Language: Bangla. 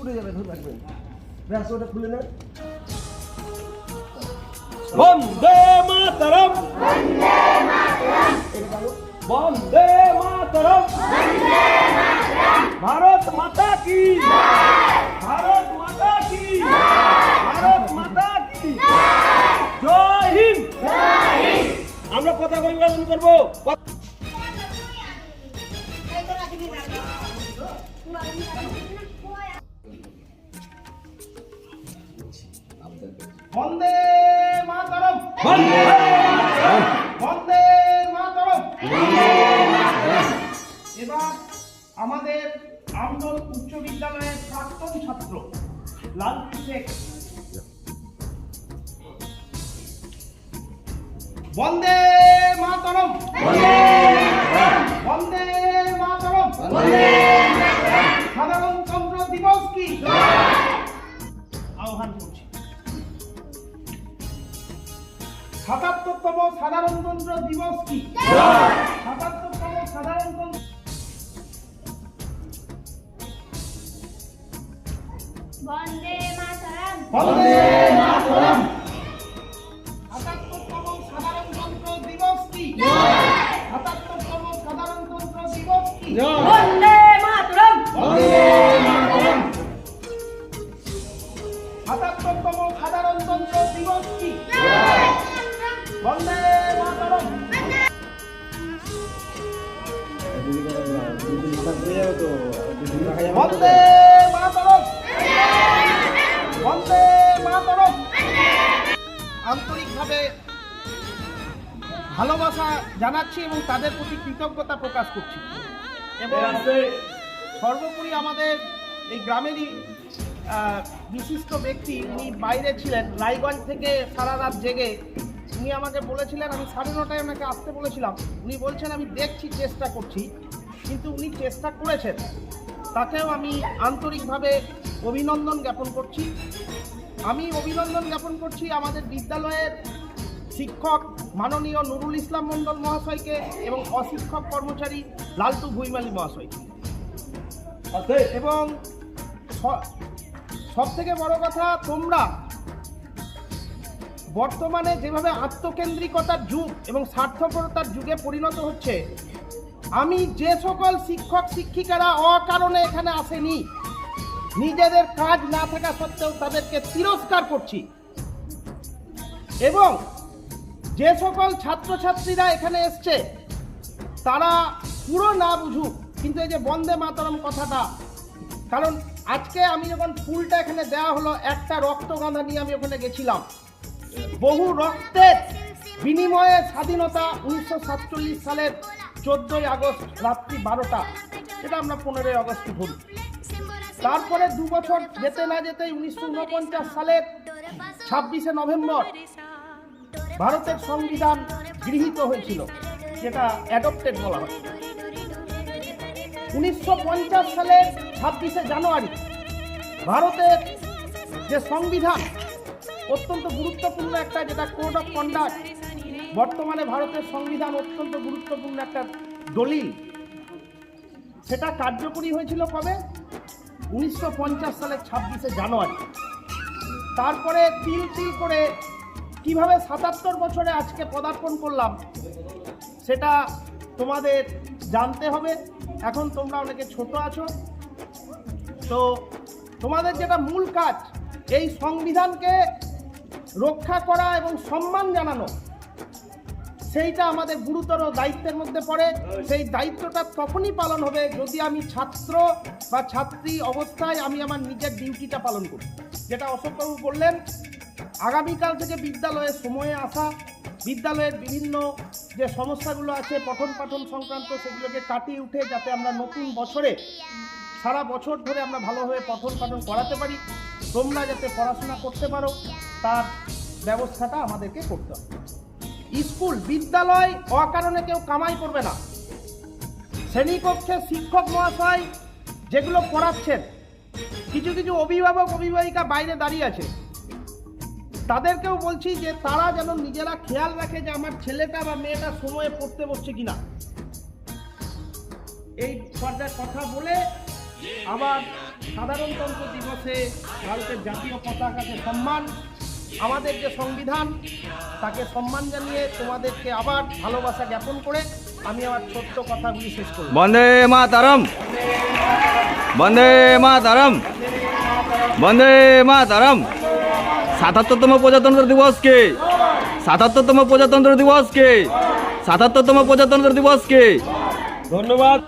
উড়ে যাবে, ধরে রাখবেন। ব্যাস ওটা খুলে নেন। বন্দে মাতরম, বন্দে মাতরম, ভারত মাতা কি, ভারত মাতা কি, ভারত মাতা কি, জয় হিন্দ। আমরা পতাকা অভিবাদন করবো। বন্দে মাতরম, বন্দে মাতরম, বন্দে মাতরম। এবার আমাদের আমদল উচ্চ বিদ্যালয়ের প্রাক্তন ছাত্র লালটু শেখ বন্দে মাতরম, বন্দে মাতরম, সাধারণতন্ত্র দিবস কি আহ্বান করছি। ৭৭তম সাধারণতন্ত্র দিবস কি, ৭৭তম সাধারণতন্ত্র। বন্দে মাতরম, বন্দে মাতরম। ৭৭তম সাধারণতন্ত্র দিবস কি, ৭৭তম সাধারণতন্ত্র দিবস কি, বন্দে মাতরম, বন্দে মাতরম। ৭৭তম সাধারণতন্ত্র দিবস কি, বন্দে মাতরম। বন্দে মাতরম, বন্দে মাতরম। আন্তরিকভাবে ভালোবাসা জানাচ্ছি এবং তাদের প্রতি কৃতজ্ঞতা প্রকাশ করছি। এবং সর্বোপরি আমাদের এই গ্রামেরই বিশিষ্ট ব্যক্তি, উনি বাইরে ছিলেন, রায়গঞ্জ থেকে সারা রাত জেগে উনি আমাকে বলেছিলেন, আমি 9:30 ওনাকে আসতে বলেছিলাম, উনি বলছেন আমি দেখছি, চেষ্টা করছি, কিন্তু উনি চেষ্টা করেছেন, তাকেও আমি আন্তরিকভাবে অভিনন্দন জ্ঞাপন করছি। আমি অভিনন্দন জ্ঞাপন করছি আমাদের বিদ্যালয়ের শিক্ষক মাননীয় নুরুল ইসলাম মণ্ডল মহাশয়কে এবং অশিক্ষক কর্মচারী লালটু ভুইমালি মহাশয়কে। এবং সব থেকে বড় কথা, তোমরা বর্তমানে যেভাবে আত্মকেন্দ্রিকতার যুগ এবং স্বার্থপরতার যুগে পরিণত হচ্ছে, আমি যে সকল শিক্ষক শিক্ষিকারা অকারণে এখানে আসেনি, নিজেদের কাজ না থাকা সত্ত্বেও তাদেরকে তিরস্কার করছি, এবং যে সকল ছাত্রছাত্রীরা এখানে এসছে তারা পুরো না বুঝুক, কিন্তু এই যে বন্দে মাতরম কথাটা, কারণ আজকে আমি যখন ফুলটা এখানে দেওয়া হলো, একটা রক্তগাঁথা নিয়ে আমি ওখানে গেছিলাম। বহু রক্তের বিনিময়ে স্বাধীনতা 1947 সালের 14ই আগস্ট রাত্রি 12টা, এটা আমরা 15ই আগস্ট ধরি। তারপরে 2 বছর যেতে না যেতেই 1949 সালের 26শে নভেম্বর ভারতের সংবিধান গৃহীত হয়েছিল, যেটা অ্যাডপ্টেড বলা হয়। 1950 সালের 26শে জানুয়ারি ভারতের যে সংবিধান, অত্যন্ত গুরুত্বপূর্ণ একটা, যেটা কোড অফ কন্ডাক্ট, বর্তমানে ভারতের সংবিধান অত্যন্ত গুরুত্বপূর্ণ একটা দলিল, সেটা কার্যকরী হয়েছিল কবে? 1950 সালের 26শে জানুয়ারি। তারপরে তিল তিল করে কিভাবে 77 বছরে আজকে পদার্পণ করলাম, সেটা তোমাদের জানতে হবে। এখন তোমরা অনেকে ছোট আছো, তো তোমাদের যেটা মূল কাজ, এই সংবিধানকে রক্ষা করা এবং সম্মান জানানো, সেইটা আমাদের গুরুতর দায়িত্বের মধ্যে পড়ে। সেই দায়িত্বটা তখনই পালন হবে যদি আমি ছাত্র বা ছাত্রী অবস্থায় আমি আমার নিজের ডিউটিটা পালন করি। যেটা অশোকবাবু বললেন, আগামীকাল থেকে বিদ্যালয়ের সময়ে আসা, বিদ্যালয়ের বিভিন্ন যে সমস্যাগুলো আছে পঠন পাঠন সংক্রান্ত, সেগুলোকে কাটিয়ে উঠে যাতে আমরা নতুন বছরে সারা বছর ধরে আমরা ভালোভাবে পঠন পাঠন করাতে পারি, তোমরা যাতে পড়াশোনা করতে পারো, তার ব্যবস্থাটা আমাদেরকে করতে হবে। স্কুল বিদ্যালয় অকারণে কেউ কামাই করবে না। শ্রেণীকক্ষে শিক্ষক মহাশয় যেগুলো পড়াচ্ছেন, কিছু কিছু অভিভাবক অভিভাবিকা বাইরে দাঁড়িয়ে আছে, তাদেরকেও বলছি যে তারা যেন নিজেরা খেয়াল রাখে যে আমার ছেলেটা বা মেয়েটা সময়ে পড়তে বসছে কিনা। এই পর্যায়ে কথা বলে আবার সাধারণতন্ত্র দিবসে ভারতের জাতীয় পতাকাকে সম্মান, আমাদের যে সংবিধান তাকে সম্মান জানিয়ে তোমাদেরকে আবার ভালোবাসা জ্ঞাপন করে আমি আমার ছোট্ট কথাগুলি শেষ করব। বন্দে মাতরম, বন্দে মাতরম, বন্দে মাতরম। ৭৭তম প্রজাতন্ত্র দিবসকে, ৭৭তম প্রজাতন্ত্র দিবসকে, ৭৭তম প্রজাতন্ত্র দিবসকে ধন্যবাদ।